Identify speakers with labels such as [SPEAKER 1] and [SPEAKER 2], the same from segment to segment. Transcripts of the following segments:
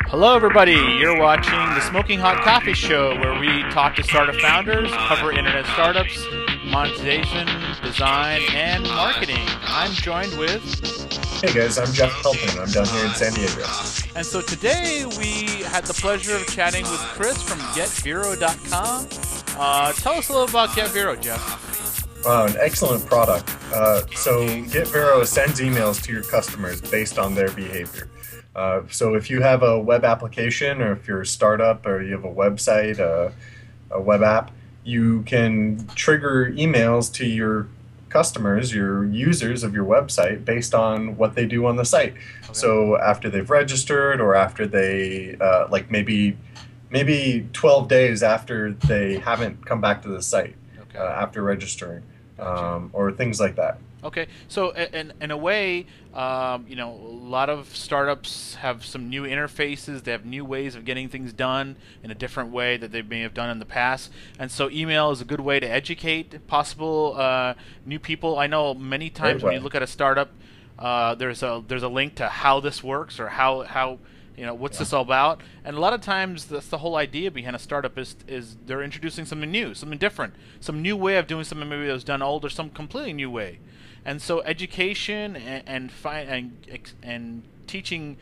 [SPEAKER 1] Hello everybody, you're watching the Smoking Hot Coffee Show, where we talk to startup founders, cover internet startups, monetization, design, and marketing. I'm joined with...
[SPEAKER 2] Hey guys, I'm Jeff Pelton. I'm down here in San Diego.
[SPEAKER 1] And so today we had the pleasure of chatting with Chris from GetVero.com. Tell us a little about GetVero, Jeff.
[SPEAKER 2] An excellent product. So GetVero sends emails to your customers based on their behavior. So if you have a web application, or if you're a startup, or you have a website, a web app, you can trigger emails to your customers, your users of your website, based on what they do on the site. Okay. So after they've registered, or after they, like maybe 12 days after they haven't come back to the site, okay, after registering, gotcha, or things like that.
[SPEAKER 1] Okay, so in a way, you know, a lot of startups have some new interfaces. They have new ways of getting things done in a different way that they may have done in the past. And so email is a good way to educate possible new people. I know many times when you look at a startup, there's a link to how this works, or how you know, what's this all about. And a lot of times that's the whole idea behind a startup is they're introducing something new, something different, some new way of doing something maybe that was done old, or some completely new way. And so education and teaching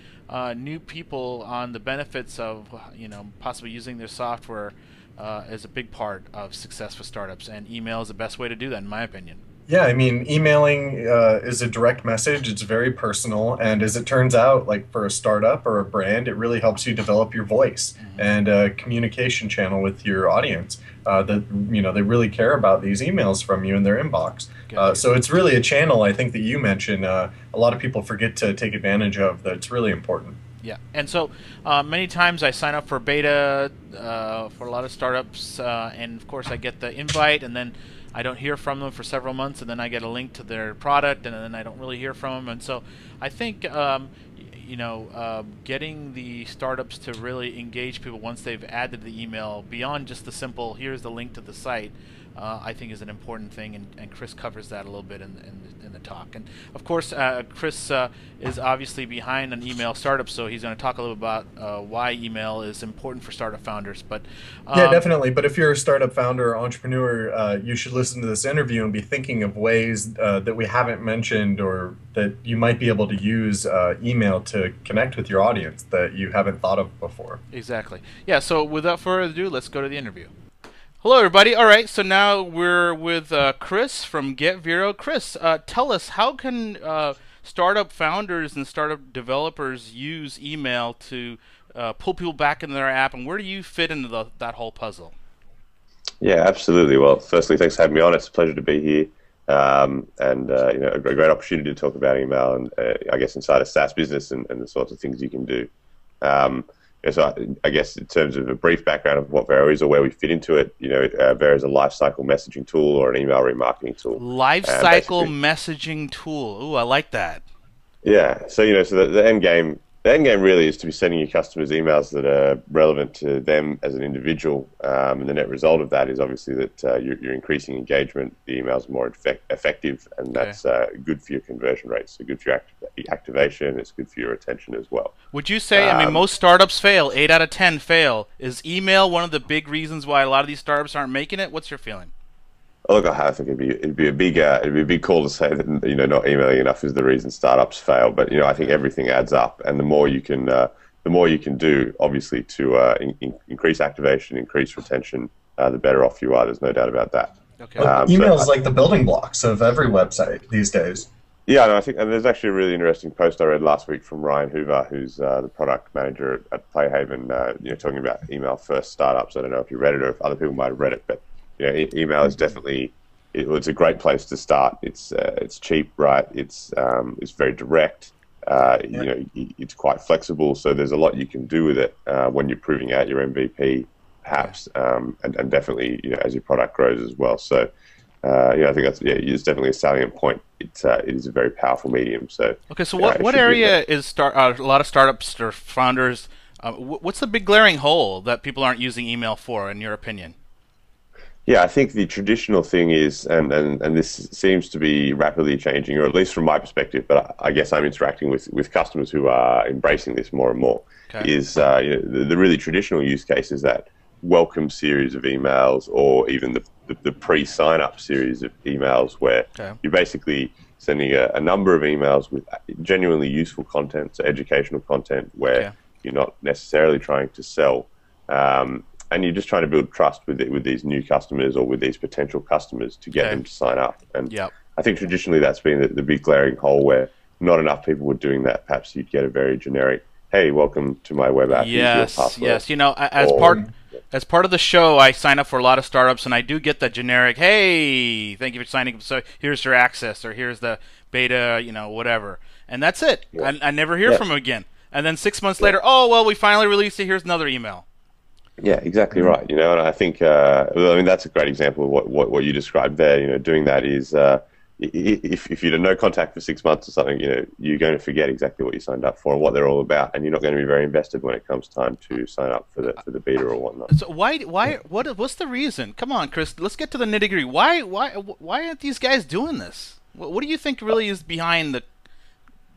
[SPEAKER 1] new people on the benefits of, you know, possibly using their software is a big part of success for startups, and email is the best way to do that, in my opinion.
[SPEAKER 2] Yeah, I mean, emailing is a direct message. It's very personal, and as it turns out, like for a startup or a brand, it really helps you develop your voice, mm-hmm, and a communication channel with your audience. That, you know, they really care about these emails from you in their inbox. So it's really a channel, I think, that you mentioned, a lot of people forget to take advantage of. That's really important.
[SPEAKER 1] Yeah, and so many times I sign up for beta for a lot of startups, and of course I get the invite, and then I don't hear from them for several months, and then I get a link to their product, and then I don't really hear from them. And so I think you know, getting the startups to really engage people once they've added the email beyond just the simple here's the link to the site, I think is an important thing, and Chris covers that a little bit in the talk. And of course, Chris is obviously behind an email startup, so he's going to talk a little about why email is important for startup founders. But
[SPEAKER 2] yeah, definitely. But if you're a startup founder or entrepreneur, you should listen to this interview and be thinking of ways that we haven't mentioned, or that you might be able to use email to connect with your audience that you haven't thought of before.
[SPEAKER 1] Exactly. Yeah, so without further ado, let's go to the interview. Hello, everybody. All right, so now we're with Chris from GetVero. Chris, tell us, how can startup founders and startup developers use email to pull people back into their app, and where do you fit into that whole puzzle?
[SPEAKER 3] Yeah, absolutely. Well, firstly, thanks for having me on. It's a pleasure to be here, and you know, a great opportunity to talk about email, and I guess inside a SaaS business, and the sorts of things you can do. Yeah, so I guess in terms of a brief background of what Vero is, or where we fit into it, you know, Vero is a lifecycle messaging tool, or an email remarketing tool.
[SPEAKER 1] Lifecycle messaging tool. Ooh, I like that.
[SPEAKER 3] Yeah. So, you know, so the end game really is to be sending your customers emails that are relevant to them as an individual, and the net result of that is obviously that you're increasing engagement, the emails are more effective, and that's good for your conversion rates, so good for your activation, it's good for your retention as well.
[SPEAKER 1] Would you say, I mean, most startups fail, 8 out of 10 fail. Is email one of the big reasons why a lot of these startups aren't making it? What's your feeling?
[SPEAKER 3] Look, I think it'd be a big call to say that, you know, not emailing enough is the reason startups fail. But, you know, I think everything adds up, and the more you can do, obviously, to increase activation, increase retention, the better off you are. There's no doubt about that.
[SPEAKER 2] Okay. Email is like the building blocks of every website these days.
[SPEAKER 3] Yeah, no, I think, and there's actually a really interesting post I read last week from Ryan Hoover, who's the product manager at Playhaven, you know, talking about email first startups. I don't know if you read it or if other people might have read it, but you know, email is definitely it's a great place to start. It's cheap, right? It's very direct. You know, it's quite flexible. So there's a lot you can do with it when you're proving out your MVP, perhaps, and definitely, you know, as your product grows as well. So yeah, I think that's it's definitely a salient point. It is a very powerful medium. So
[SPEAKER 1] okay, so what area is a lot of startups or founders? What's the big glaring hole that people aren't using email for, in your opinion?
[SPEAKER 3] Yeah, I think the traditional thing is, and this seems to be rapidly changing, or at least from my perspective, but I guess I'm interacting with customers who are embracing this more and more,
[SPEAKER 1] Okay.
[SPEAKER 3] is the really traditional use case is that welcome series of emails, or even the pre-sign up series of emails where
[SPEAKER 1] Okay.
[SPEAKER 3] you're basically sending a number of emails with genuinely useful content, so educational content, where
[SPEAKER 1] Okay.
[SPEAKER 3] you're not necessarily trying to sell. And you're just trying to build trust with these new customers or with these potential customers to get
[SPEAKER 1] Okay.
[SPEAKER 3] them to sign up. And
[SPEAKER 1] Yep.
[SPEAKER 3] I think traditionally that's been the big glaring hole where not enough people were doing that. Perhaps you'd get a very generic, "Hey, welcome to my web app. Here's your
[SPEAKER 1] Yes,
[SPEAKER 3] password."
[SPEAKER 1] yes. You know,
[SPEAKER 3] Or,
[SPEAKER 1] as part of the show, I sign up for a lot of startups, and I do get the generic, "Hey, thank you for signing up. So here's your access, or here's the beta, whatever," and that's it.
[SPEAKER 3] Yeah.
[SPEAKER 1] I never hear
[SPEAKER 3] Yeah.
[SPEAKER 1] from them again. And then 6 months later, oh well, we finally released it. Here's another email.
[SPEAKER 3] Yeah, exactly right. And I think that's a great example of what you described there. Doing that is if you had no contact for 6 months or something, you're going to forget exactly what you signed up for and what they're all about, and you're not going to be very invested when it comes time to sign up for the beta or whatnot.
[SPEAKER 1] So what's the reason? Come on, Chris. Let's get to the nitty gritty. Why aren't these guys doing this? What do you think really is behind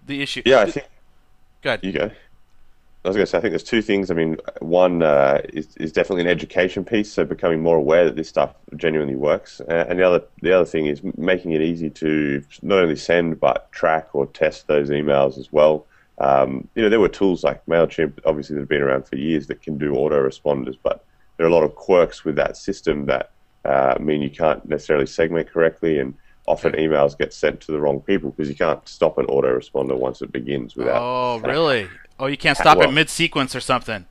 [SPEAKER 1] the issue?
[SPEAKER 3] Yeah, I think.
[SPEAKER 1] Go ahead.
[SPEAKER 3] You go. I was going to say, I think there's two things. I mean, one is definitely an education piece, so becoming more aware that this stuff genuinely works, and the other thing is making it easy to not only send but track or test those emails as well. There were tools like Mailchimp, obviously, that have been around for years that can do autoresponders, but there are a lot of quirks with that system that mean you can't necessarily segment correctly, and often emails get sent to the wrong people because you can't stop an autoresponder once it begins without.
[SPEAKER 1] Oh, really? Oh, you can't stop it mid-sequence or something.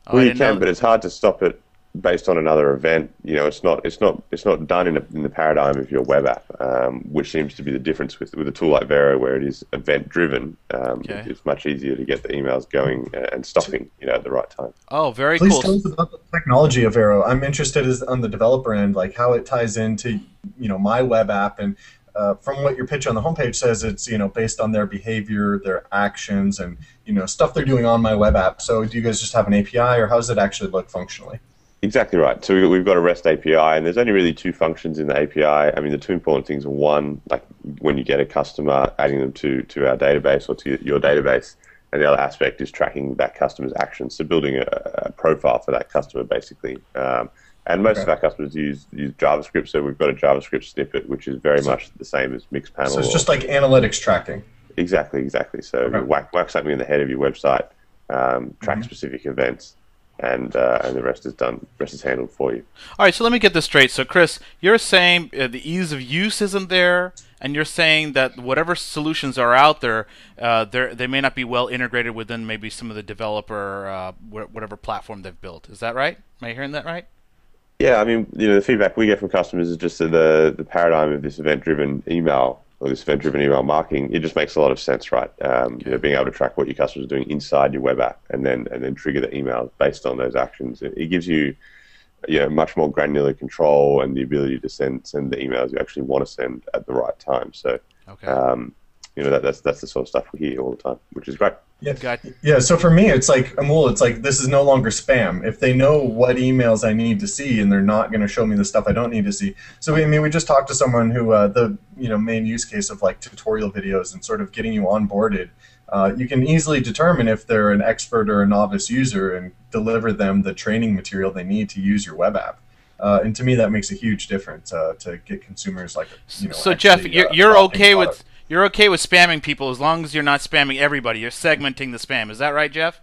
[SPEAKER 1] Oh,
[SPEAKER 3] Well, you can, but it's hard to stop it based on another event. It's not done in the paradigm of your web app, which seems to be the difference with a tool like Vero, where it is event driven.
[SPEAKER 1] Okay.
[SPEAKER 3] It's much easier to get the emails going and stopping, at the right time.
[SPEAKER 1] Oh, very
[SPEAKER 2] Please
[SPEAKER 1] cool.
[SPEAKER 2] tell us about the technology of Vero. I'm interested on the developer end, like how it ties into my web app, and from what your pitch on the homepage says, it's based on their behavior, their actions, and stuff they're doing on my web app. So do you guys just have an API, or how does it actually look functionally?
[SPEAKER 3] Exactly right. So we've got a REST API, and there's only really two functions in the API. I mean, the two important things are, one, like when you get a customer, adding them to our database or to your database, and the other aspect is tracking that customer's actions, so building a profile for that customer, basically. And most of our customers use JavaScript, so we've got a JavaScript snippet, which is very much the same as Mixpanel.
[SPEAKER 2] So it's just like analytics tracking.
[SPEAKER 3] Exactly. So you whack something in the head of your website, track specific events, and the rest is done. The rest is handled for you.
[SPEAKER 1] All right, so let me get this straight. So, Chris, you're saying the ease of use isn't there, and you're saying that whatever solutions are out there, they may not be well integrated within maybe some of the developer, whatever platform they've built. Is that right? Am I hearing that right?
[SPEAKER 3] Yeah, I mean, the feedback we get from customers is just that the paradigm of this event-driven email or this event-driven email marketing, it just makes a lot of sense, right? Being able to track what your customers are doing inside your web app and then trigger the emails based on those actions. It gives you much more granular control and the ability to send the emails you actually want to send at the right time. So, that's the sort of stuff we hear all the time, which is great.
[SPEAKER 2] Yeah. So for me, it's like, Amul, it's like this is no longer spam. If they know what emails I need to see, and they're not going to show me the stuff I don't need to see. So we just talked to someone who the main use case of like tutorial videos and sort of getting you onboarded. You can easily determine if they're an expert or a novice user and deliver them the training material they need to use your web app. And to me, that makes a huge difference to get consumers like
[SPEAKER 1] So
[SPEAKER 2] actually,
[SPEAKER 1] Jeff, you're okay
[SPEAKER 2] product.
[SPEAKER 1] with. You're okay with spamming people as long as you're not spamming everybody. You're segmenting the spam. Is that right, Jeff?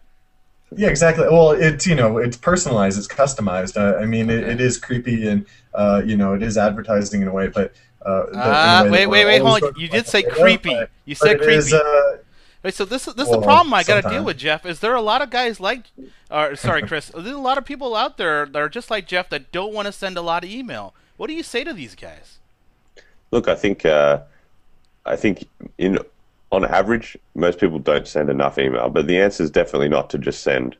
[SPEAKER 2] Yeah, exactly. Well, it's it's personalized, it's customized. It is creepy, and it is advertising in a way. But
[SPEAKER 1] wait, hold on. You did say creepy. You said creepy. Wait, so this is the problem I got to deal with, Jeff. Is there a lot of guys like, sorry, Chris? There's a lot of people out there that are just like Jeff that don't want to send a lot of email. What do you say to these guys?
[SPEAKER 3] Look, I think on average, most people don't send enough email, but the answer is definitely not to just send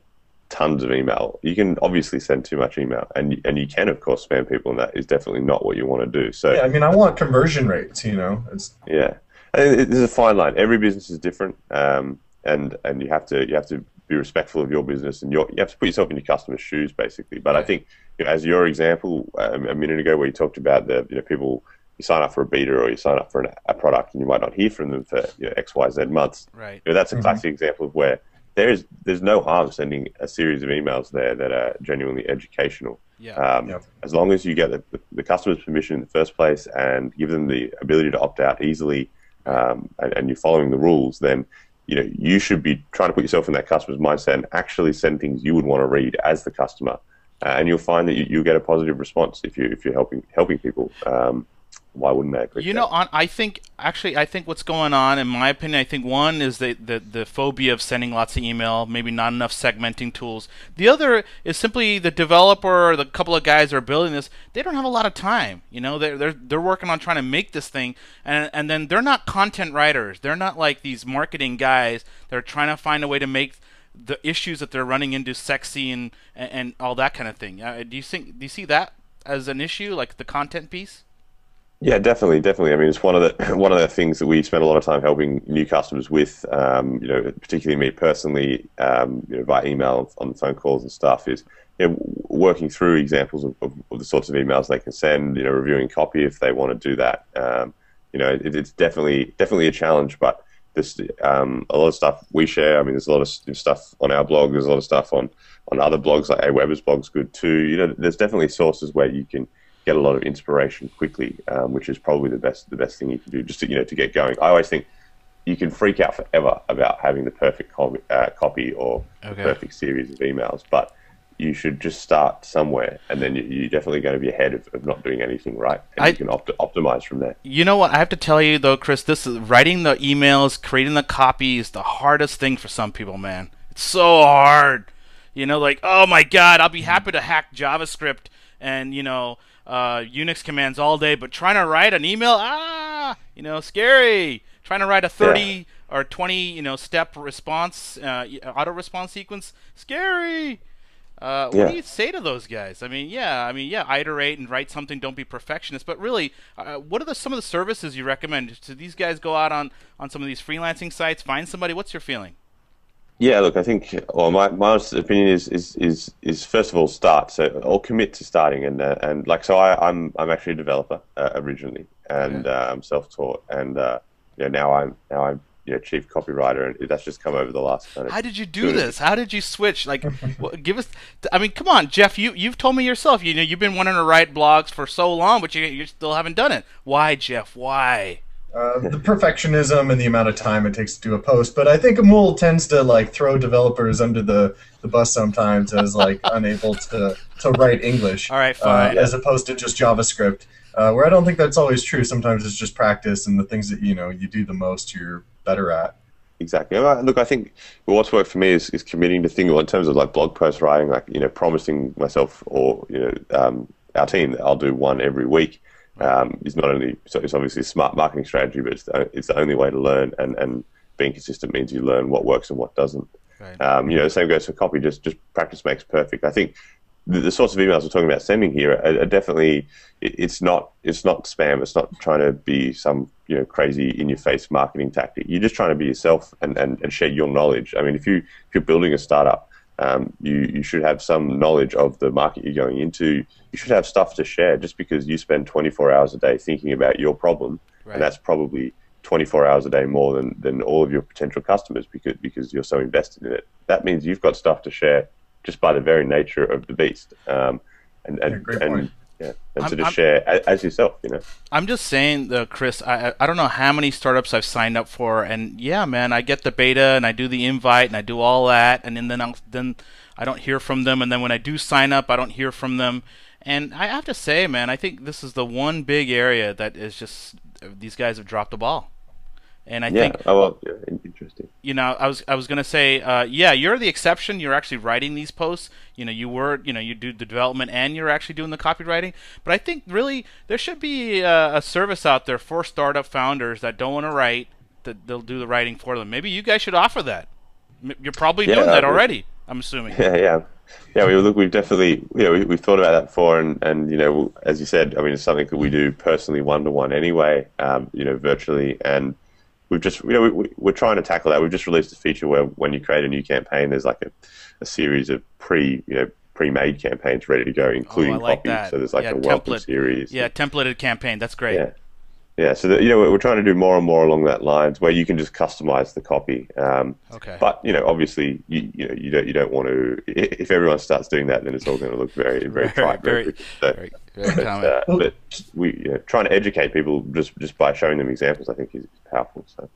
[SPEAKER 3] tons of email. You can obviously send too much email, and you can, of course, spam people, and that is definitely not what you want to do. So
[SPEAKER 2] yeah, I want conversion rates.
[SPEAKER 3] Yeah, there's a fine line. Every business is different, and you have to be respectful of your business, and you have to put yourself in your customer's shoes, basically. But I think as your example a minute ago, where you talked about the people, you sign up for a beta or you sign up for a product and you might not hear from them for X, Y, Z months.
[SPEAKER 1] Right.
[SPEAKER 3] That's a classic example of where there's no harm sending a series of emails there that are genuinely educational.
[SPEAKER 1] Yeah.
[SPEAKER 3] As long as you get the customer's permission in the first place and give them the ability to opt out easily, and you're following the rules, then you should be trying to put yourself in that customer's mindset and actually send things you would want to read as the customer, and you'll find that you'll get a positive response if you're helping people. Why wouldn't they?
[SPEAKER 1] I think what's going on, in my opinion, I think one is the phobia of sending lots of email, maybe not enough segmenting tools. The other is simply the developer or the couple of guys that are building this, they don't have a lot of time. They're working on trying to make this thing, and then they're not content writers. They're not like these marketing guys that are trying to find a way to make the issues that they're running into sexy and all that kind of thing. Do you see that as an issue, like the content piece?
[SPEAKER 3] Yeah, definitely. I mean, it's one of the things that we spend a lot of time helping new customers with. Particularly me personally, via email, on the phone calls and stuff, is working through examples of the sorts of emails they can send. Reviewing copy if they want to do that. It's definitely a challenge, but there's a lot of stuff we share. I mean, there's a lot of stuff on our blog. There's a lot of stuff on other blogs, like Aweber's blog's good too. There's definitely sources where you can get a lot of inspiration quickly, which is probably the best thing you can do just to get going. I always think you can freak out forever about having the perfect copy or the perfect series of emails, but you should just start somewhere, and then you're definitely going to be ahead of not doing anything right, and you can optimize from there.
[SPEAKER 1] You know what? I have to tell you though, Chris, this is writing the emails, creating the copy is the hardest thing for some people, man. It's so hard. Like, oh my God, I'll be happy to hack JavaScript and Unix commands all day, but trying to write an email, scary. Trying to write a 30 or 20, step response, auto response sequence, scary. What do you say to those guys? I mean, iterate and write something. Don't be perfectionist. But really, what are some of the services you recommend? Do these guys go out on some of these freelancing sites, find somebody? What's your feeling?
[SPEAKER 3] Yeah, look, I think, my honest opinion is first of all start, or commit to starting, and like, so I'm actually a developer originally, and I'm self-taught, and now I'm chief copywriter, and that's just come over the last kind of.
[SPEAKER 1] How did you do this? How did you switch? Like, give us. I mean, come on, Jeff. You've told me yourself. You've been wanting to write blogs for so long, but you still haven't done it. Why, Jeff? Why?
[SPEAKER 2] The perfectionism and the amount of time it takes to do a post, but I think Amul tends to throw developers under the bus sometimes as unable to write English.
[SPEAKER 1] All right, fine.
[SPEAKER 2] As opposed to just JavaScript, where I don't think that's always true. Sometimes it's just practice and the things that you do the most you're better at.
[SPEAKER 3] Exactly. Look, I think what's worked for me is committing to things in terms of blog post writing, promising myself or our team that I'll do one every week. It's not only, so it's obviously a smart marketing strategy, but it's the only way to learn, and being consistent means you learn what works and what doesn't.
[SPEAKER 1] Right.
[SPEAKER 3] The same goes for copy. Just practice makes perfect. I think the sorts of emails we're talking about sending here are definitely, it's not spam. It's not trying to be some crazy in your face marketing tactic. You're just trying to be yourself and share your knowledge. I mean, if you're building a startup, you should have some knowledge of the market you're going into. You should have stuff to share. Just because you spend 24 hours a day thinking about your problem,
[SPEAKER 1] right,
[SPEAKER 3] and that's probably 24 hours a day more than all of your potential customers because you're so invested in it. That means you've got stuff to share just by the very nature of the beast. To just share as yourself,
[SPEAKER 1] I'm just saying, Chris, I don't know how many startups I've signed up for, and yeah, man, I get the beta and I do the invite and I do all that, and then I don't hear from them, and then when I do sign up, I don't hear from them. And I have to say, man, I think this is the one big area that is just, these guys have dropped the ball. And I think,
[SPEAKER 3] interesting.
[SPEAKER 1] I was gonna say, you're the exception. You're actually writing these posts. You do the development and you're actually doing the copywriting. But I think really there should be a service out there for startup founders that don't want to write, that they'll do the writing for them. Maybe you guys should offer that. You're probably doing that already, I'm assuming.
[SPEAKER 3] Yeah. We've definitely, we've thought about that before, and as you said, I mean, it's something that we do personally, one-to-one anyway, virtually, and we've just, we're trying to tackle that. We've just released a feature where when you create a new campaign, there's a series of pre pre-made campaigns ready to go, including
[SPEAKER 1] I like
[SPEAKER 3] copy.
[SPEAKER 1] that.
[SPEAKER 3] So there's like a welcome series.
[SPEAKER 1] Yeah, templated campaign. That's great.
[SPEAKER 3] Yeah. Yeah, so that, we're trying to do more and more along that lines where you can just customize the copy.
[SPEAKER 1] Okay.
[SPEAKER 3] But obviously, you don't want to. If everyone starts doing that, then it's all going to look very trite.
[SPEAKER 1] Very common.
[SPEAKER 3] But we trying to educate people just by showing them examples, I think, is powerful. So.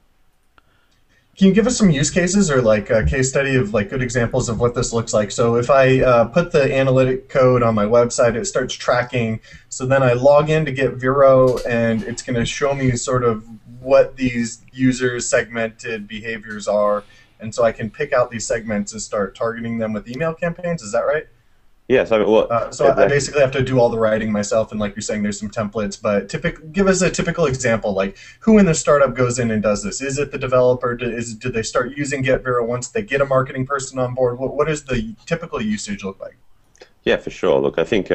[SPEAKER 2] Can you give us some use cases or like a case study of like good examples of what this looks like? So if I put the analytic code on my website, it starts tracking. So then I log in to get Vero, and it's going to show me sort of what these users' segmented behaviors are. And so I can pick out these segments and start targeting them with email campaigns. Is that right?
[SPEAKER 3] Yes, I mean,
[SPEAKER 2] so I basically have to do all the writing myself, and like you're saying, there's some templates. But give us a typical example, like who in the startup goes in and does this? Is it the developer? Do they start using GetVero once they get a marketing person on board? What does the typical usage look like?
[SPEAKER 3] Yeah, for sure. Look, I think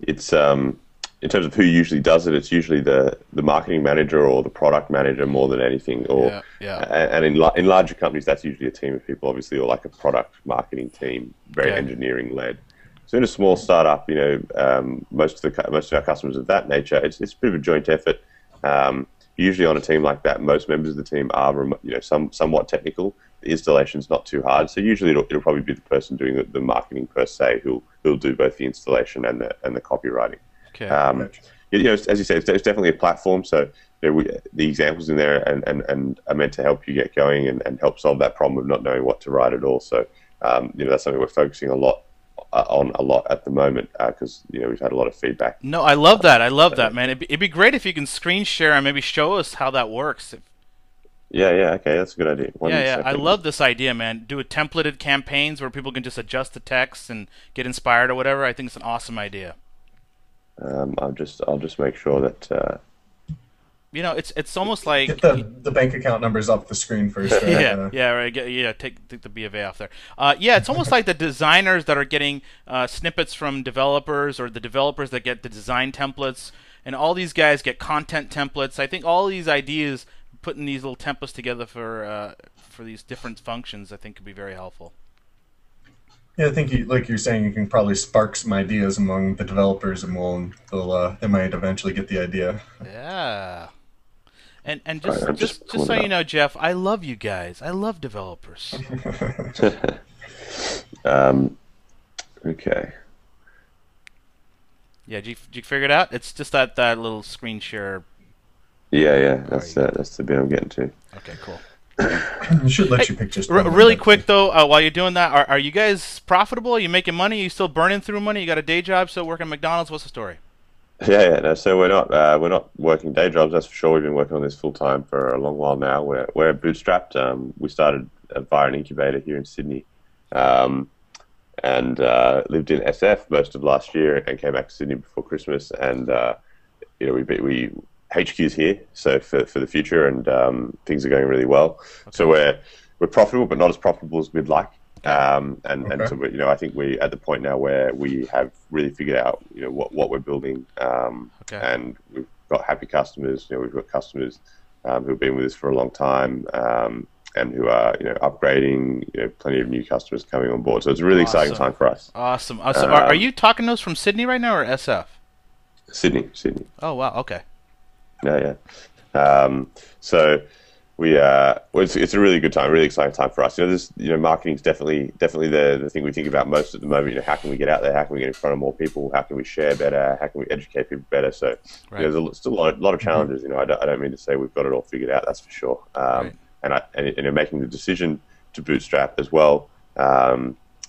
[SPEAKER 3] it's in terms of who usually does it, it's usually the marketing manager or the product manager more than anything. Or and in larger companies, that's usually a team of people, obviously, or like a product marketing team, very engineering led. So in a small startup, most of our customers of that nature, it's a bit of a joint effort. Usually on a team like that, most members of the team are somewhat technical. The installation's not too hard, so usually it'll probably be the person doing the marketing per se who'll do both the installation and the copywriting.
[SPEAKER 1] Okay.
[SPEAKER 3] As you say, it's definitely a platform. So the examples in there and are meant to help you get going and help solve that problem of not knowing what to write at all. So that's something we're focusing on a lot at the moment because we've had a lot of feedback.
[SPEAKER 1] No, I love that. I love that, man. It'd be great if you can screen share and maybe show us how that works.
[SPEAKER 3] Yeah, okay, that's a good idea.
[SPEAKER 1] I love this idea, man. Do a templated campaigns where people can just adjust the text and get inspired or whatever. I think it's an awesome idea.
[SPEAKER 3] I'll just make sure that.
[SPEAKER 1] It's almost like
[SPEAKER 2] get the bank account numbers off the screen first. Right?
[SPEAKER 1] Right. Take the B of A off there. It's almost like the designers that are getting snippets from developers, or the developers that get the design templates, and all these guys get content templates. I think all these ideas, putting these little templates together for these different functions, I think could be very helpful.
[SPEAKER 2] Yeah, I think like you're saying, you can probably spark some ideas among the developers, and they might eventually get the idea.
[SPEAKER 1] Yeah. And just so you know, Jeff, I love you guys. I love developers.
[SPEAKER 3] Okay.
[SPEAKER 1] Yeah, did you figure it out? It's just that little screen share.
[SPEAKER 3] Yeah. That's the bit I'm getting to.
[SPEAKER 1] Okay, cool.
[SPEAKER 2] It should let you pick just
[SPEAKER 1] really quick though. While you're doing that, are you guys profitable? Are you making money? Are you still burning through money? You got a day job, still working at McDonald's? What's the story?
[SPEAKER 3] No. So we're not working day jobs. That's for sure. We've been working on this full time for a long while now. We're bootstrapped. We started via an incubator here in Sydney, and lived in SF most of last year, and came back to Sydney before Christmas. And we HQ's here, so for the future, and things are going really well. Okay. So we're profitable, but not as profitable as we'd like. And so I think we're at the point now where we have really figured out what we're building, and we've got happy customers. We've got customers who've been with us for a long time, and who are upgrading. Plenty of new customers coming on board. So it's a really exciting time for us.
[SPEAKER 1] Awesome. So are you talking to us from Sydney right now, or SF?
[SPEAKER 3] Sydney.
[SPEAKER 1] Oh wow. Okay.
[SPEAKER 3] Yeah. So it's a really good time, really exciting time for us. Marketing's definitely the thing we think about most at the moment. How can we get out there? How can we get in front of more people? How can we share better? How can we educate people better? So there's still a lot of challenges. I don't mean to say we've got it all figured out. That's for sure. And making the decision to bootstrap as well,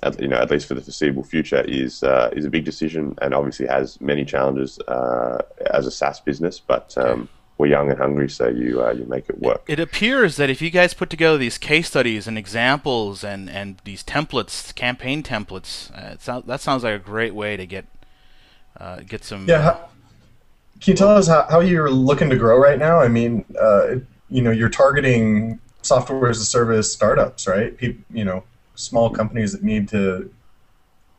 [SPEAKER 3] at least for the foreseeable future, is a big decision, and obviously has many challenges as a SaaS business. But we're young and hungry, so you make it work.
[SPEAKER 1] It appears that if you guys put together these case studies and examples and these templates, campaign templates, that sounds like a great way to get some.
[SPEAKER 2] Yeah. Can you tell us how you're looking to grow right now? I mean, you're targeting software as a service startups, right? Small companies that need to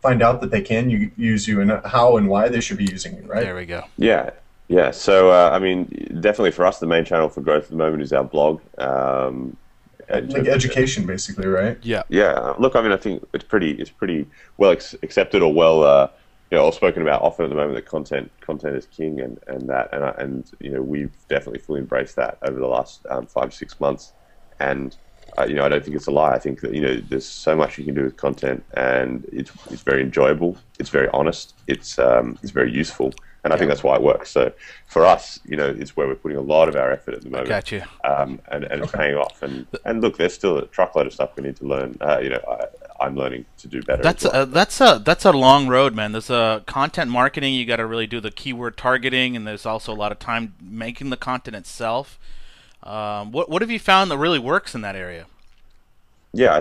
[SPEAKER 2] find out that they can use you, and how and why they should be using you, right?
[SPEAKER 1] There we go.
[SPEAKER 3] Yeah. So, definitely for us, the main channel for growth at the moment is our blog.
[SPEAKER 2] like education, basically, right?
[SPEAKER 1] Yeah.
[SPEAKER 3] Yeah, look, I mean, I think it's pretty well accepted or well, or spoken about often at the moment that content is king, and we've definitely fully embraced that over the last 5 or 6 months, and I don't think it's a lie. I think that there's so much you can do with content, and it's very enjoyable, it's very honest, it's very useful. And I think that's why it works. So for us, it's where we're putting a lot of our effort at the moment.
[SPEAKER 1] Got you.
[SPEAKER 3] And it's paying off. And look, there's still a truckload of stuff we need to learn. I'm learning to do better.
[SPEAKER 1] That's a long road, man. There's content marketing. You got to really do the keyword targeting, and there's also a lot of time making the content itself. What have you found that really works in that area?
[SPEAKER 3] Yeah,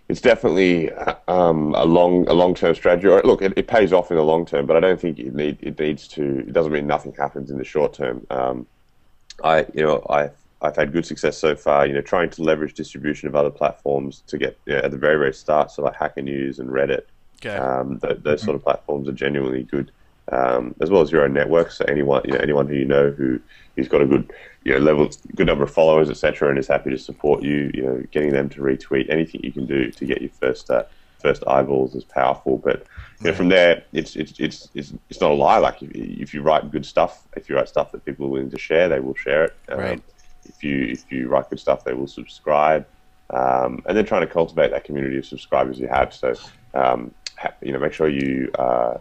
[SPEAKER 3] it's definitely a long-term strategy. Or, look, it pays off in the long term, but I don't think it needs to. It doesn't mean nothing happens in the short term. I've had good success so far. Trying to leverage distribution of other platforms to get at the very very start, so like Hacker News and Reddit. Okay. Those sort of platforms are genuinely good, as well as your own network. So anyone who's got a good good number of followers, etc., and is happy to support you. Getting them to retweet, anything you can do to get your first eyeballs is powerful. But from there, it's not a lie. Like if you write good stuff, if you write stuff that people are willing to share, they will share it.
[SPEAKER 1] Right.
[SPEAKER 3] If you write good stuff, they will subscribe. And then trying to cultivate that community of subscribers you have. So make sure you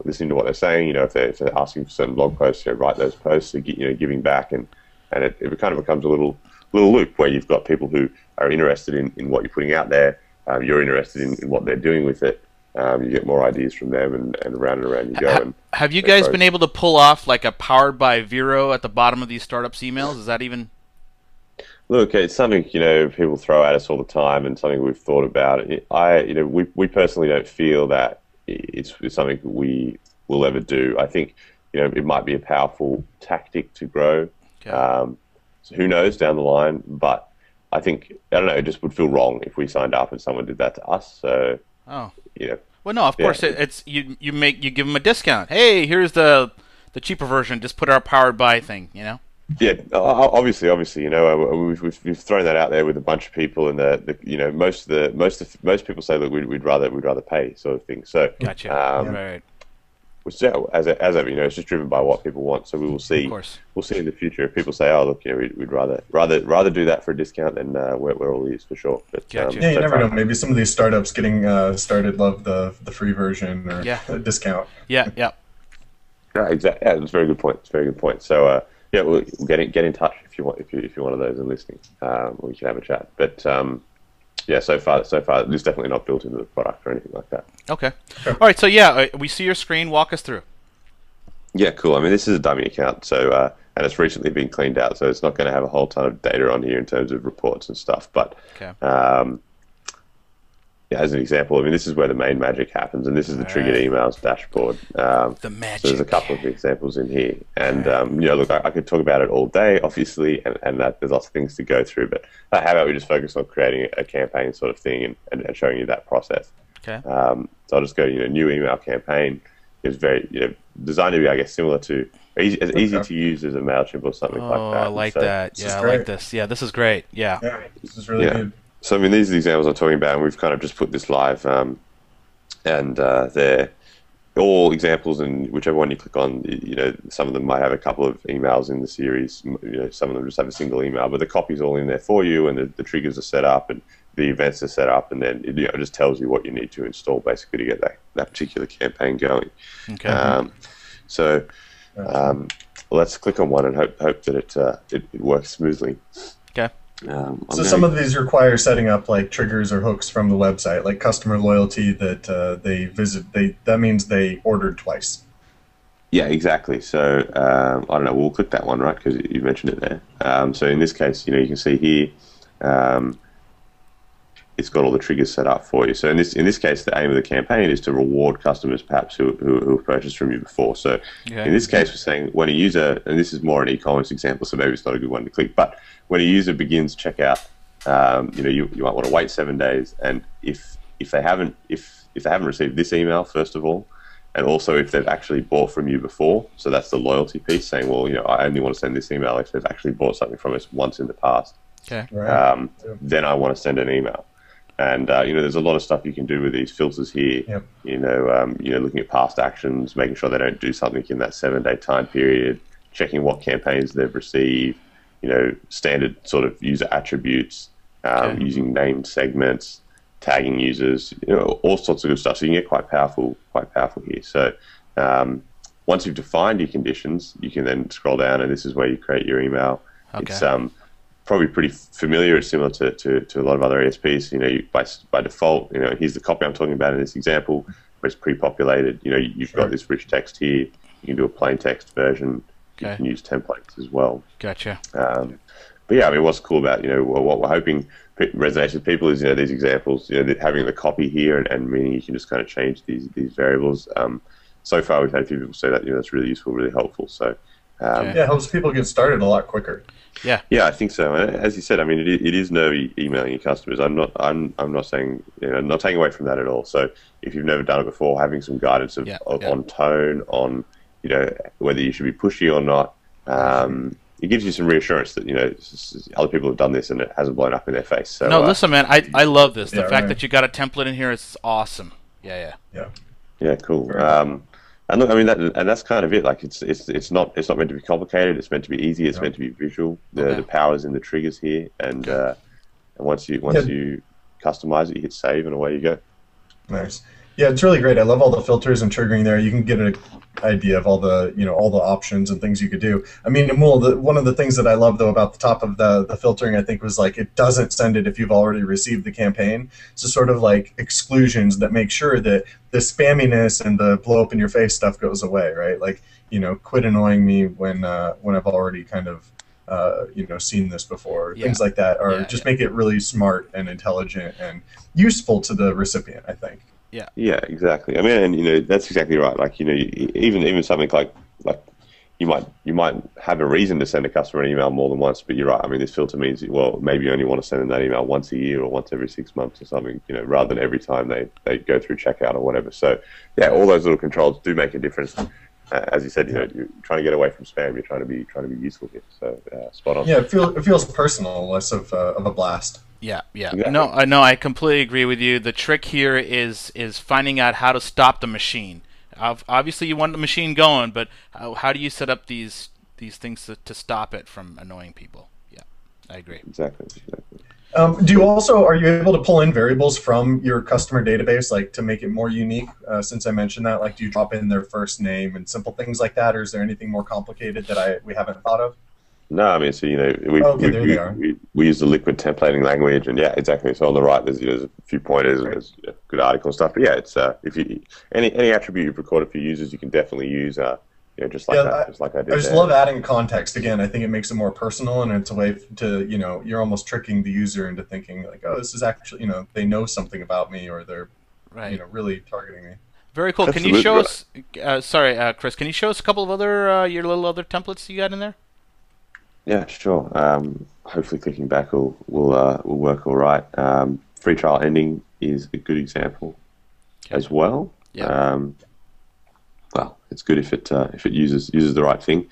[SPEAKER 3] listening to what they're saying. If they're asking for certain blog posts, write those posts. So giving back, and it kind of becomes a little loop where you've got people who are interested in what you're putting out there. You're interested in what they're doing with it. You get more ideas from them, and around you go.
[SPEAKER 1] Have you guys been able to pull off like a powered by Vero at the bottom of these startups emails? Is that even?
[SPEAKER 3] Look, it's something people throw at us all the time, and something we've thought about. We personally don't feel that it's something that we will ever do. I think it might be a powerful tactic to grow. Okay. So who knows down the line? But I think it just would feel wrong if we signed up and someone did that to us. So
[SPEAKER 1] well, no, of course it's you give them a discount. Hey, here's the cheaper version. Just put our powered by thing.
[SPEAKER 3] Yeah, obviously, we've thrown that out there with a bunch of people, and most people say that we'd rather pay, sort of thing. So
[SPEAKER 1] gotcha. Right.
[SPEAKER 3] Which as ever, it's just driven by what people want. So we will see. Of course. We'll see in the future if people say, "Oh, look, we'd rather do that for a discount." Then we're all ears for sure. But,
[SPEAKER 1] gotcha.
[SPEAKER 2] You never know. Maybe some of these startups getting started love the free version or a discount.
[SPEAKER 1] Yeah.
[SPEAKER 3] Yeah, exactly. Yeah, that's a very good point. It's a very good point. So. We'll get in touch if you're one of those and listening. We can have a chat. But so far, this is definitely not built into the product or anything like that.
[SPEAKER 1] Okay. All right. So we see your screen. Walk us through.
[SPEAKER 3] Yeah, cool. I mean, this is a dummy account, so and it's recently been cleaned out, so it's not going to have a whole ton of data on here in terms of reports and stuff. But as an example, I mean, this is where the main magic happens, and this is the triggered emails dashboard.
[SPEAKER 1] The magic.
[SPEAKER 3] So there's a couple of examples in here, and look, I could talk about it all day, obviously, and that there's lots of things to go through. But how about we just focus on creating a campaign sort of thing and showing you that process?
[SPEAKER 1] Okay.
[SPEAKER 3] So I'll just go, new email campaign is very, designed to be, I guess, similar to easy to use as a MailChimp or something like that.
[SPEAKER 1] Oh, I like that. Yeah, I like this. Yeah, this is great. Yeah.
[SPEAKER 2] This is really good.
[SPEAKER 3] So, I mean, these are the examples I'm talking about, and we've kind of just put this live, and they're all examples, and whichever one you click on, some of them might have a couple of emails in the series, some of them just have a single email, but the copy's all in there for you, and the triggers are set up, and the events are set up, and then it just tells you what you need to install, basically, to get that particular campaign going.
[SPEAKER 1] Okay.
[SPEAKER 3] Let's click on one and hope that it works smoothly.
[SPEAKER 1] Okay.
[SPEAKER 2] So some of these require setting up like triggers or hooks from the website, like customer loyalty that they visit. That means they ordered twice.
[SPEAKER 3] Yeah, exactly. So I don't know. We'll click that one, right? Because you mentioned it there. So in this case, you can see here, it's got all the triggers set up for you. So in this case, the aim of the campaign is to reward customers perhaps who have purchased from you before. So in this case, we're saying when a user, and this is more an e-commerce example, so maybe it's not a good one to click, but when a user begins checkout, you might want to wait 7 days, and if they haven't received this email first of all, and also if they've actually bought from you before. So that's the loyalty piece, saying, well, I only want to send this email if they've actually bought something from us once in the past.
[SPEAKER 1] Okay.
[SPEAKER 2] Right.
[SPEAKER 3] Then I want to send an email. And there's a lot of stuff you can do with these filters here.
[SPEAKER 2] Yep.
[SPEAKER 3] Looking at past actions, making sure they don't do something in that 7-day time period, checking what campaigns they've received, standard sort of user attributes, using named segments, tagging users, all sorts of good stuff. So you can get quite powerful here. So once you've defined your conditions, you can then scroll down, and this is where you create your email.
[SPEAKER 1] Okay.
[SPEAKER 3] It's probably pretty familiar. It's similar to a lot of other ESPs. By default, here's the copy I'm talking about in this example, where it's pre-populated. You've got this rich text here. You can do a plain text version.
[SPEAKER 1] Okay.
[SPEAKER 3] You can use templates as well.
[SPEAKER 1] Gotcha.
[SPEAKER 3] But yeah, I mean, what's cool about what we're hoping resonates with people is these examples, having the copy here and meaning you can just kind of change these variables. So far, we've had a few people say that that's really useful, really helpful. So
[SPEAKER 2] it helps people get started a lot quicker.
[SPEAKER 1] Yeah.
[SPEAKER 3] Yeah, I think so. And as you said, I mean, it is nervy emailing your customers. I'm not saying not taking away from that at all. So if you've never done it before, having some guidance on tone, on whether you should be pushy or not. It gives you some reassurance that other people have done this and it hasn't blown up in their face. So
[SPEAKER 1] no, listen, man, I love this. The fact that you got a template in here is awesome. Yeah.
[SPEAKER 3] Yeah, cool. And look, I mean, that's kind of it. Like it's not meant to be complicated. It's meant to be easy. It's meant to be visual. The power's in the triggers here, and once you customize it, you hit save, and away you go.
[SPEAKER 2] Nice. Yeah, it's really great. I love all the filters and triggering there. You can get an idea of all the all the options and things you could do. I mean, Amul, one of the things that I love though about the top of the filtering, I think, was like it doesn't send it if you've already received the campaign. So sort of like exclusions that make sure that the spamminess and the blow up in your face stuff goes away, right? Like quit annoying me when I've already kind of seen this before. Things like that, or just make it really smart and intelligent and useful to the recipient, I think.
[SPEAKER 3] Yeah, exactly. I mean, and that's exactly right. Like, even something like you might have a reason to send a customer an email more than once, but you're right. I mean, this filter means, well, maybe you only want to send them that email once a year or once every 6 months or something, rather than every time they go through checkout or whatever. So, yeah, all those little controls do make a difference. As you said, you're trying to get away from spam. You're trying to be useful here. So, spot on.
[SPEAKER 2] Yeah, it feels personal, less of a blast.
[SPEAKER 1] Yeah.
[SPEAKER 3] Exactly.
[SPEAKER 1] No, I completely agree with you. The trick here is finding out how to stop the machine. Obviously, you want the machine going, but how do you set up these things to stop it from annoying people? Yeah, I agree.
[SPEAKER 3] Exactly.
[SPEAKER 2] Are you able to pull in variables from your customer database, like to make it more unique? Since I mentioned that, like, do you drop in their first name and simple things like that, or is there anything more complicated that we haven't thought of?
[SPEAKER 3] No, I mean, so we use the liquid templating language, and yeah, exactly. So on the right, there's a few pointers, and there's good article stuff. But yeah, it's if you any attribute you've recorded for users, you can definitely use just like I did.
[SPEAKER 2] I just love adding context. Again, I think it makes it more personal, and it's a way to you're almost tricking the user into thinking like, oh, this is actually they know something about me, or they're really targeting me.
[SPEAKER 1] Very cool.
[SPEAKER 3] Absolutely.
[SPEAKER 1] Can you show us? Chris, can you show us a couple of other your little other templates you got in there?
[SPEAKER 3] Yeah, sure. Hopefully clicking back will work all right. Free trial ending is a good example as well.
[SPEAKER 1] Yeah.
[SPEAKER 3] Well, it's good if it uses the right thing.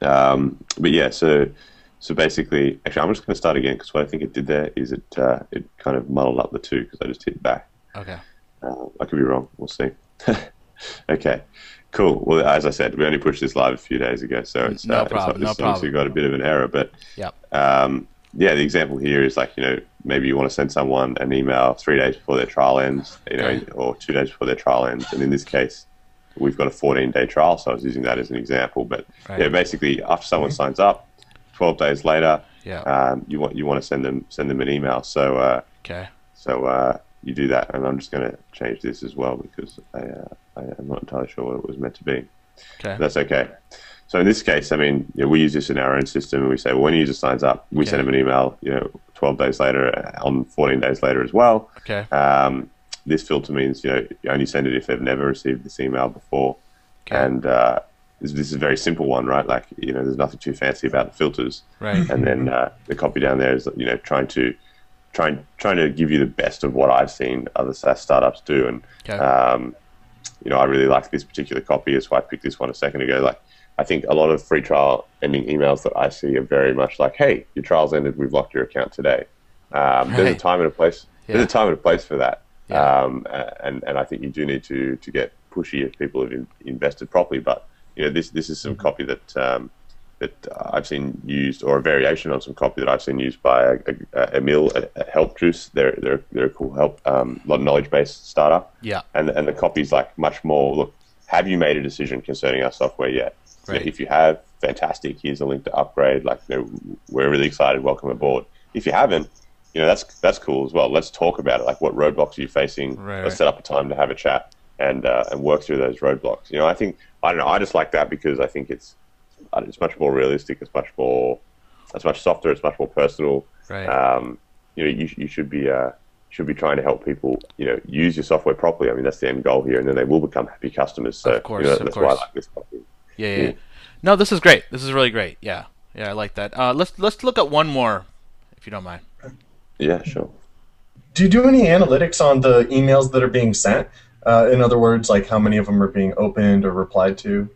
[SPEAKER 3] But yeah, so basically, actually, I'm just going to start again because what I think it did there is it kind of muddled up the two because I just hit back.
[SPEAKER 1] Okay.
[SPEAKER 3] I could be wrong. We'll see. Okay. Cool. Well, as I said, we only pushed this live a few days ago, so it's
[SPEAKER 1] no problem.
[SPEAKER 3] It's obviously got a bit of an error, but the example here is like maybe you want to send someone an email 3 days before their trial ends, or 2 days before their trial ends, and in this case, we've got a 14-day trial, so I was using that as an example. But basically, after someone signs up, 12 days later, you want to send them an email. So you do that, and I'm just going to change this as well because I'm not entirely sure what it was meant to be.
[SPEAKER 1] Okay.
[SPEAKER 3] That's okay. So in this case, I mean, we use this in our own system, and we say, well, when a user signs up, we send them an email, 12 days later, on 14 days later as well.
[SPEAKER 1] Okay.
[SPEAKER 3] This filter means, you only send it if they've never received this email before.
[SPEAKER 1] Okay.
[SPEAKER 3] And this is a very simple one, right? Like, there's nothing too fancy about the filters.
[SPEAKER 1] Right.
[SPEAKER 3] And then the copy down there is, trying to give you the best of what I've seen other SaaS startups do. And I really like this particular copy, that's why I picked this one a second ago. Like, I think a lot of free trial ending emails that I see are very much like, hey, your trial's ended, we've locked your account today. There's a time and a place. Yeah. There's a time and a place for that. Yeah. And I think you do need to get pushy if people have invested properly. But this is some copy that I've seen used, or a variation on some copy that I've seen used by Emil at Help Juice. They're a cool help, knowledge based startup.
[SPEAKER 1] Yeah.
[SPEAKER 3] And the copy's like much more. Look, have you made a decision concerning our software yet?
[SPEAKER 1] Right.
[SPEAKER 3] If you have, fantastic. Here's a link to upgrade. Like, we're really excited. Welcome aboard. If you haven't, that's cool as well. Let's talk about it. Like, what roadblocks are you facing?
[SPEAKER 1] Right.
[SPEAKER 3] Let's set up a time to have a chat and work through those roadblocks. I don't know. I just like that because I think it's much more realistic. It's much softer. It's much more personal.
[SPEAKER 1] Right.
[SPEAKER 3] You should be trying to help people, use your software properly. I mean, that's the end goal here, and then they will become happy customers. So,
[SPEAKER 1] of course,
[SPEAKER 3] that's why I like this copy.
[SPEAKER 1] Yeah. No, this is great. This is really great. Yeah, I like that. Let's look at one more, if you don't mind.
[SPEAKER 3] Yeah, sure.
[SPEAKER 2] Do you do any analytics on the emails that are being sent? In other words, like how many of them are being opened or replied to?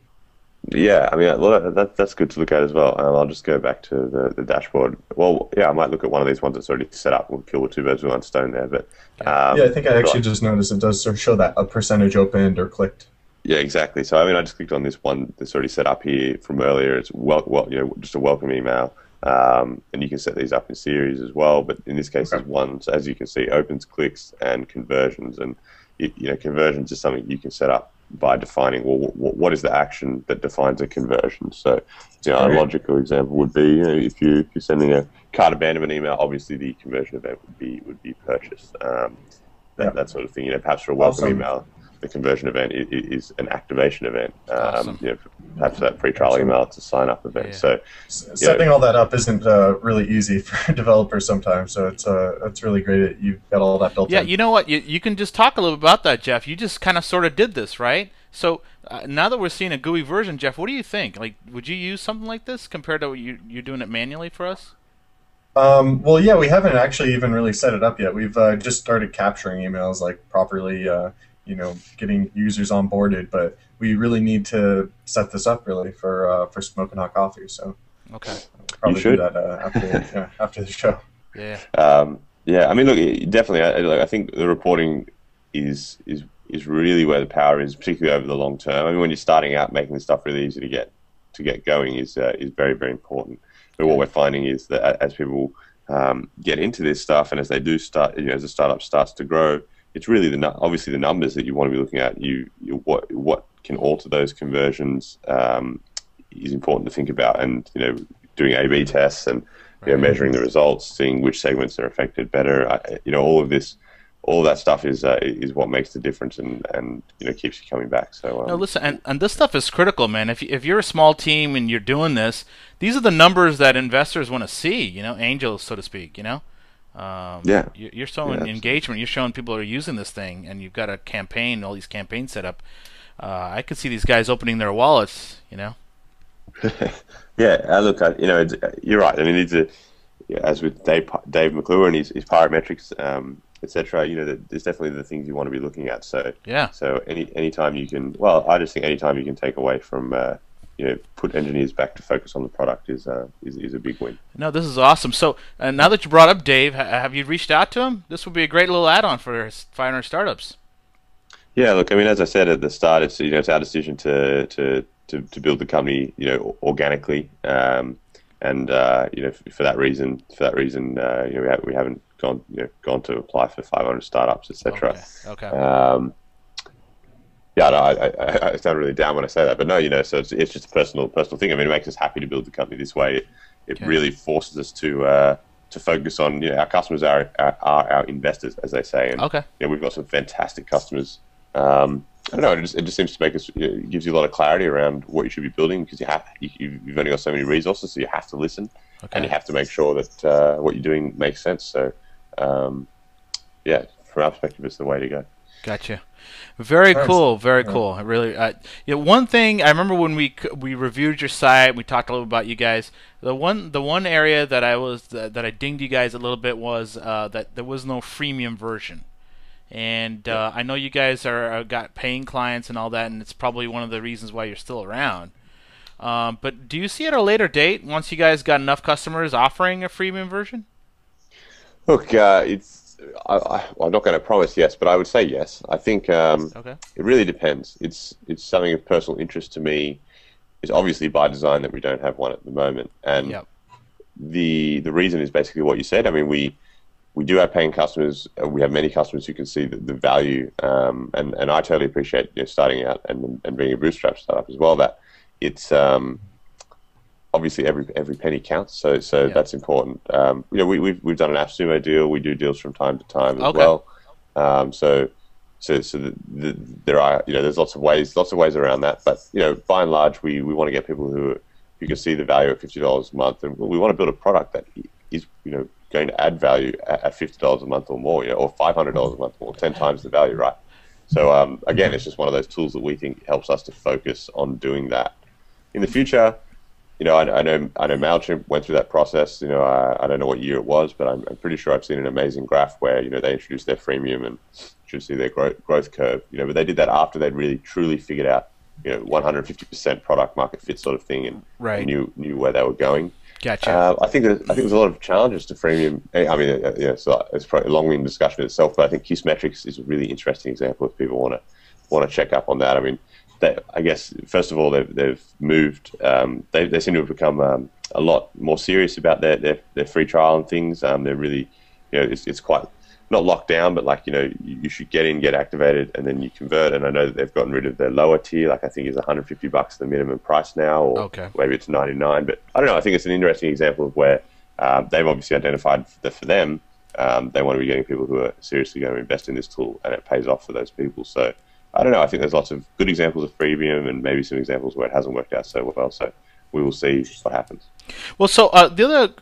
[SPEAKER 3] Yeah, I mean, that's good to look at as well. I'll just go back to the dashboard. Well, yeah, I might look at one of these ones that's already set up. We'll kill the two birds with one stone there. But
[SPEAKER 2] I think I actually just noticed it does sort of show that a percentage opened or clicked.
[SPEAKER 3] Yeah, exactly. So I mean, I just clicked on this one that's already set up here from earlier. It's just a welcome email, and you can set these up in series as well. But in this case, there's one. So as you can see, opens, clicks, and conversions. And conversions is something you can set up by defining, well, what is the action that defines a conversion? So, a logical example would be, if you're sending a cart abandonment email, obviously the conversion event would be purchase, that sort of thing. Perhaps for a welcome email, the conversion event is an activation event.
[SPEAKER 1] Awesome.
[SPEAKER 3] Perhaps that free trial email, it's a sign up event. Yeah. So,
[SPEAKER 2] setting all that up isn't really easy for developers sometimes. So it's really great that you've got all that built in.
[SPEAKER 1] Yeah, you know what? You can just talk a little bit about that, Jeff. You just kind of sort of did this, right? So now that we're seeing a GUI version, Jeff, what do you think? Like, would you use something like this compared to you're doing it manually for us?
[SPEAKER 2] Well, yeah, we haven't actually even really set it up yet. We've just started capturing emails like properly. Getting users onboarded, but we really need to set this up really for Smoking Hot Coffee. So
[SPEAKER 1] okay,
[SPEAKER 2] we'll probably do that after the show.
[SPEAKER 1] Yeah.
[SPEAKER 3] I mean, look, definitely. I think the reporting is really where the power is, particularly over the long term. I mean, when you're starting out, making this stuff really easy to get going is very, very important. But what we're finding is that as people get into this stuff, and as they do start, as the startup starts to grow, it's really obviously the numbers that you want to be looking at. What can alter those conversions is important to think about, and doing A/B tests and measuring the results, seeing which segments are affected better. All of that stuff is what makes the difference, and keeps you coming back. So
[SPEAKER 1] no, listen, and this stuff is critical, man. If you're a small team and you're doing this, these are the numbers that investors want to see. Angels, so to speak. You're showing engagement. You're showing people are using this thing, and you've got a campaign, all these campaigns set up. I could see these guys opening their wallets.
[SPEAKER 3] Yeah, look, you're right. I mean, as with Dave McClure and his parametrics, etc. There's definitely the things you want to be looking at. So
[SPEAKER 1] yeah.
[SPEAKER 3] So anytime you can, I just think anytime you can take away from put engineers back to focus on the product is a big win.
[SPEAKER 1] No, this is awesome. So now that you brought up Dave, have you reached out to him? This would be a great little add-on for 500 startups.
[SPEAKER 3] Yeah, look, I mean, as I said at the start, it's our decision to build the company organically, and for that reason, we haven't gone to apply for 500 startups, etc.
[SPEAKER 1] Okay.
[SPEAKER 3] I sound really down when I say that, but no, so it's just a personal thing. I mean, it makes us happy to build the company this way. It really forces us to focus on, our customers are our investors, as they say, and we've got some fantastic customers. I don't know. It just seems to make us. It gives you a lot of clarity around what you should be building, because you've only got so many resources, so you have to listen, and you have to make sure that what you're doing makes sense. So, from our perspective, it's the way to go.
[SPEAKER 1] Gotcha. Very cool. Very cool. Really, one thing I remember when we reviewed your site, we talked a little about you guys. The one area that I dinged you guys a little bit was that there was no freemium version. And I know you guys are got paying clients and all that, and it's probably one of the reasons why you're still around. But do you see at a later date, once you guys got enough customers, offering a freemium version?
[SPEAKER 3] Look, I'm not going to promise yes, but I would say yes. I think
[SPEAKER 1] Okay.
[SPEAKER 3] it really depends. It's something of personal interest to me. It's obviously by design that we don't have one at the moment, and
[SPEAKER 1] Yep.
[SPEAKER 3] the reason is basically what you said. I mean, we do have paying customers. We have many customers who can see the value, and I totally appreciate starting out and being a bootstrap startup as well. That it's obviously every penny counts, so
[SPEAKER 1] Yeah.
[SPEAKER 3] that's important. We've done an AppSumo deal. We do deals from time to time as
[SPEAKER 1] Okay.
[SPEAKER 3] well. There are there's lots of ways around that. But by and large, we want to get people who can see the value at $50 a month, and we want to build a product that is going to add value at $50 a month or more, or $500 a month or 10 times the value, right? So again, it's just one of those tools that we think helps us to focus on doing that. In the future, I know MailChimp went through that process. I don't know what year it was, but I'm pretty sure I've seen an amazing graph where they introduced their freemium and should see their growth curve. But they did that after they'd really truly figured out 150% product market fit sort of thing, and
[SPEAKER 1] Right.
[SPEAKER 3] knew where they were going.
[SPEAKER 1] Gotcha.
[SPEAKER 3] I think there's a lot of challenges to freemium. I mean, so it's probably a long-winded discussion itself, but I think Kissmetrics is a really interesting example if people want to check up on that. I mean, I guess first of all they've moved. They seem to have become a lot more serious about their free trial and things. They're really, it's quite not locked down, but like you should get activated, and then you convert. And I know that they've gotten rid of their lower tier, like I think it's $150 the minimum price now, or
[SPEAKER 1] Okay.
[SPEAKER 3] maybe it's 99. But I don't know. I think it's an interesting example of where they've obviously identified that for them, they want to be getting people who are seriously going to invest in this tool, and it pays off for those people. So I don't know. I think there's lots of good examples of freemium, and maybe some examples where it hasn't worked out so well. So we will see what happens.
[SPEAKER 1] Well, so the other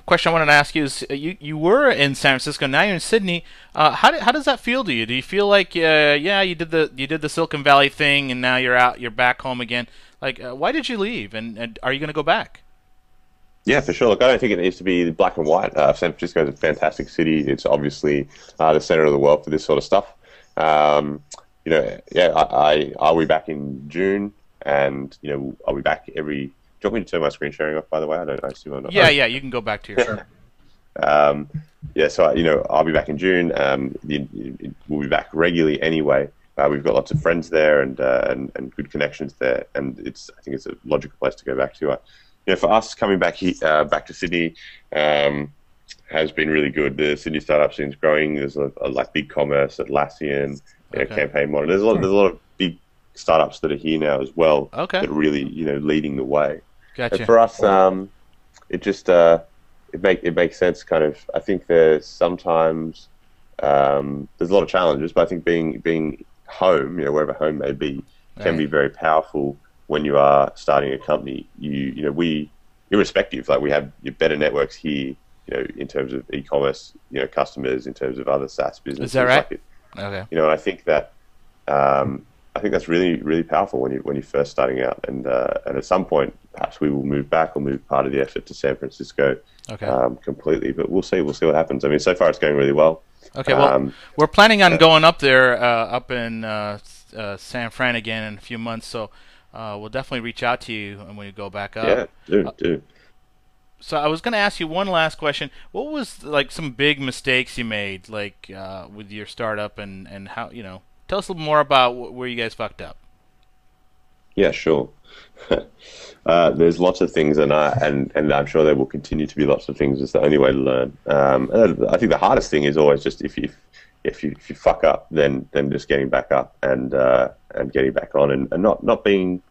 [SPEAKER 1] question I wanted to ask you is, you were in San Francisco, now you're in Sydney. How does that feel to you? Do you feel like you did the Silicon Valley thing, and now you're back home again? Like, why did you leave, and are you going to go back?
[SPEAKER 3] Yeah, for sure. Look, I don't think it needs to be black and white. San Francisco is a fantastic city. It's obviously the center of the world for this sort of stuff. I'll be back in June, and I'll be back every. Do you want me to turn my screen sharing off? By the way, I assume I'm not.
[SPEAKER 1] Yeah, you can go back to your.
[SPEAKER 3] So I'll be back in June. We'll be back regularly anyway. We've got lots of friends there and good connections there, and I think it's a logical place to go back to. For us, coming back back to Sydney has been really good. The Sydney startup scene is growing. There's like Big Commerce, Atlassian,
[SPEAKER 1] Okay.
[SPEAKER 3] Campaign Monitor. There's a lot of big startups that are here now as well.
[SPEAKER 1] Okay.
[SPEAKER 3] That are really leading the way.
[SPEAKER 1] Gotcha.
[SPEAKER 3] And for us, it makes sense. Kind of, I think there's sometimes there's a lot of challenges, but I think being home, wherever home may be, can be very powerful when you are starting a company. We irrespective, like we have better networks here, in terms of e-commerce, customers, in terms of other SaaS businesses.
[SPEAKER 1] Is that right?
[SPEAKER 3] Like it,
[SPEAKER 1] Okay.
[SPEAKER 3] and I think that I think that's really, really powerful when you're first starting out, and at some point perhaps we will move back or move part of the effort to San Francisco.
[SPEAKER 1] Okay.
[SPEAKER 3] Completely, but we'll see what happens. I mean, so far it's going really well.
[SPEAKER 1] Okay. Well, we're planning on going up there, up in San Fran again in a few months. So we'll definitely reach out to you when you go back up.
[SPEAKER 3] Yeah, do.
[SPEAKER 1] So I was going to ask you one last question. What was like some big mistakes you made, like with your startup, and how tell us a little more about where you guys fucked up.
[SPEAKER 3] Yeah, sure. There's lots of things, and I'm sure there will continue to be lots of things. It's the only way to learn. I think the hardest thing is always just if you fuck up, then just getting back up and getting back on, and not being.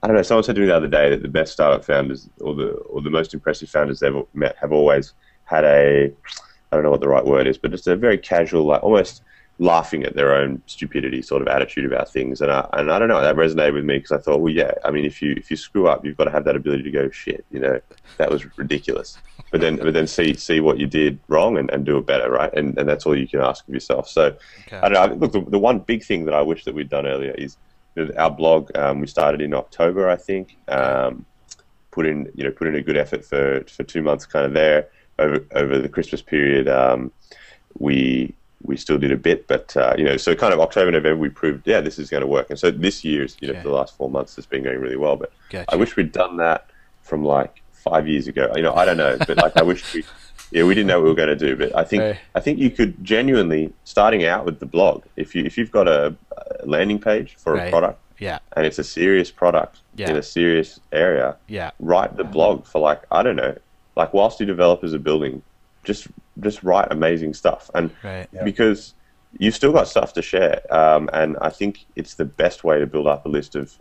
[SPEAKER 3] I don't know. Someone said to me the other day that the best startup founders, or the most impressive founders they've ever met, have always had I don't know what the right word is, but just a very casual, like almost laughing at their own stupidity sort of attitude about things. And I don't know, that resonated with me because I thought, well, yeah, I mean, if you screw up, you've got to have that ability to go, shit, that was ridiculous. But then see what you did wrong and do it better, right? And that's all you can ask of yourself. So
[SPEAKER 1] Okay.
[SPEAKER 3] I don't know. Look, the one big thing that I wish that we'd done earlier is our blog. We started in October, I think. Put in a good effort for 2 months, kind of there over the Christmas period. We we still did a bit, but so kind of October, November, we proved this is going to work. And so this year, for the last 4 months, it's been going really well. But I wish we'd done that from like 5 years ago. I don't know, but like I wish we didn't know what we were going to do. But I think you could genuinely, starting out with the blog, if you've got a landing page for a product, and it's a serious product in a serious area, write the blog for like, I don't know, like whilst your developers are building, just write amazing stuff. And because you've still got stuff to share, and I think it's the best way to build up a list of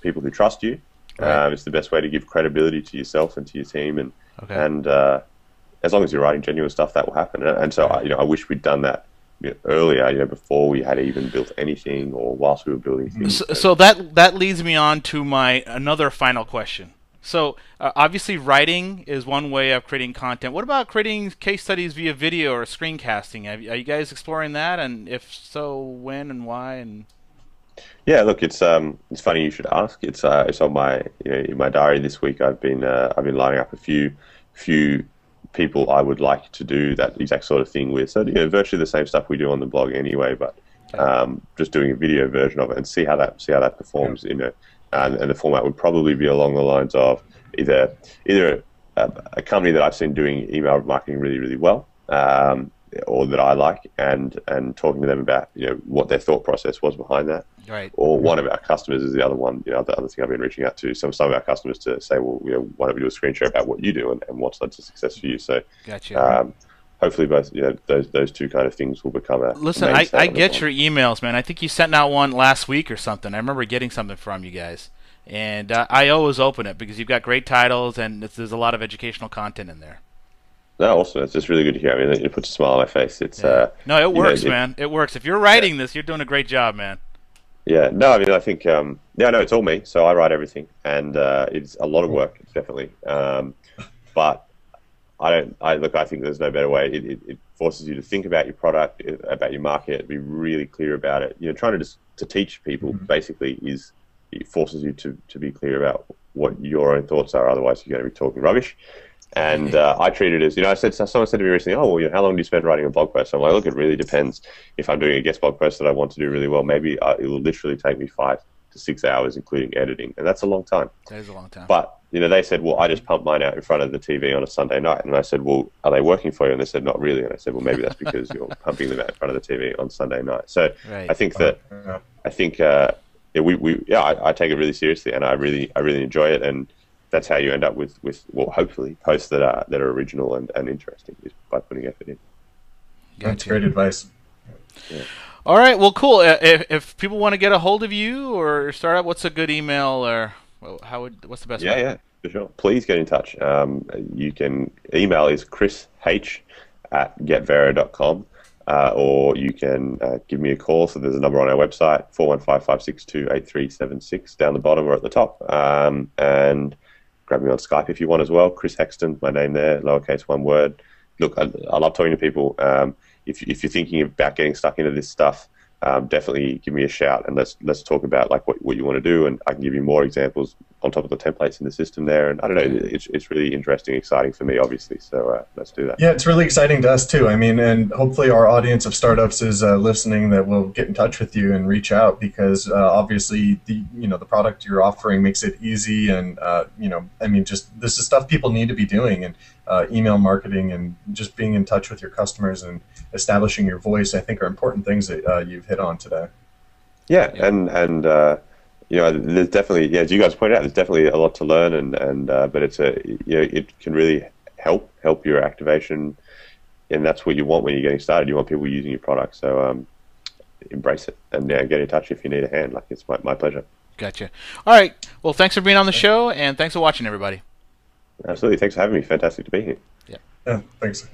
[SPEAKER 3] people who trust you. It's the best way to give credibility to yourself and to your team, and as long as you're writing genuine stuff, that will happen. And so I wish we'd done that earlier, before we had even built anything, or whilst we were building things.
[SPEAKER 1] So that leads me on to another final question. So obviously writing is one way of creating content. What about creating case studies via video or screencasting? Are you guys exploring that? And if so, when and why? And
[SPEAKER 3] yeah, look, it's funny you should ask. It's on my in my diary this week. I've been lining up a few people I would like to do that exact sort of thing with. So virtually the same stuff we do on the blog anyway, but just doing a video version of it and see how that performs. And the format would probably be along the lines of either a company that I've seen doing email marketing really, really well, or that I like, and talking to them about what their thought process was behind that.
[SPEAKER 1] Right.
[SPEAKER 3] Or one of our customers is the other one. The other thing I've been reaching out to some of our customers to say, well, why don't we do a screen share about what you do and what's led to success for you? So,
[SPEAKER 1] gotcha.
[SPEAKER 3] Hopefully, both those two kind of things will become a.
[SPEAKER 1] Listen, I get your emails, man. I think you sent out one last week or something. I remember getting something from you guys, and I always open it because you've got great titles and there's a lot of educational content in there.
[SPEAKER 3] No, also, it's just really good to hear. I mean, it puts a smile on my face. It's
[SPEAKER 1] no, it works, man. It works. If you're writing this, you're doing a great job, man.
[SPEAKER 3] Yeah, no, I mean, I think no, it's all me. So I write everything, and it's a lot of work, definitely. But I think there's no better way. It forces you to think about your product, about your market, be really clear about it. Trying to teach people basically it forces you to be clear about what your own thoughts are. Otherwise, you're going to be talking rubbish. And I treat it as, someone said to me recently, oh, well, how long do you spend writing a blog post? I'm like, look, it really depends. If I'm doing a guest blog post that I want to do really well, maybe it will literally take me 5 to 6 hours, including editing, and that's a long time.
[SPEAKER 1] That is a long time.
[SPEAKER 3] But they said, well, I just pump mine out in front of the TV on a Sunday night, and I said, well, are they working for you? And they said, not really. And I said, well, maybe that's because you're pumping them out in front of the TV on Sunday night. So I think that I take it really seriously, and I really enjoy it, and that's how you end up with hopefully posts that are original and interesting, is by putting effort in.
[SPEAKER 2] That's great advice.
[SPEAKER 1] Yeah. All right, well, cool. If people want to get a hold of you or start up, what's a good email, or what's the best way?
[SPEAKER 3] Yeah, for sure. Please get in touch. You can email is chrish@getvero.com, or you can give me a call. So there's a number on our website, 415-562-8376, down the bottom or at the top, and grab me on Skype if you want as well. Chris Hexton, my name there, lowercase, one word. Look, I love talking to people. If you're thinking about getting stuck into this stuff, definitely give me a shout, and let's talk about like what you want to do, and I can give you more examples on top of the templates in the system there. And I don't know, it's really interesting, exciting for me, obviously. So let's do that.
[SPEAKER 2] Yeah, it's really exciting to us too. I mean, and hopefully our audience of startups is listening, that will get in touch with you and reach out, because obviously the product you're offering makes it easy, and I mean, just this is stuff people need to be doing, and email marketing and just being in touch with your customers and establishing your voice, I think, are important things that you've hit on today.
[SPEAKER 3] Yeah. And there's definitely, as you guys pointed out, there's definitely a lot to learn, and but it's it can really help your activation, and that's what you want when you're getting started. You want people using your product, so embrace it, and get in touch if you need a hand. Like, it's my pleasure.
[SPEAKER 1] Gotcha. All right. Well, thanks for being on the show, and thanks for watching, everybody.
[SPEAKER 3] Absolutely. Thanks for having me. Fantastic to be here.
[SPEAKER 2] Yeah, thanks.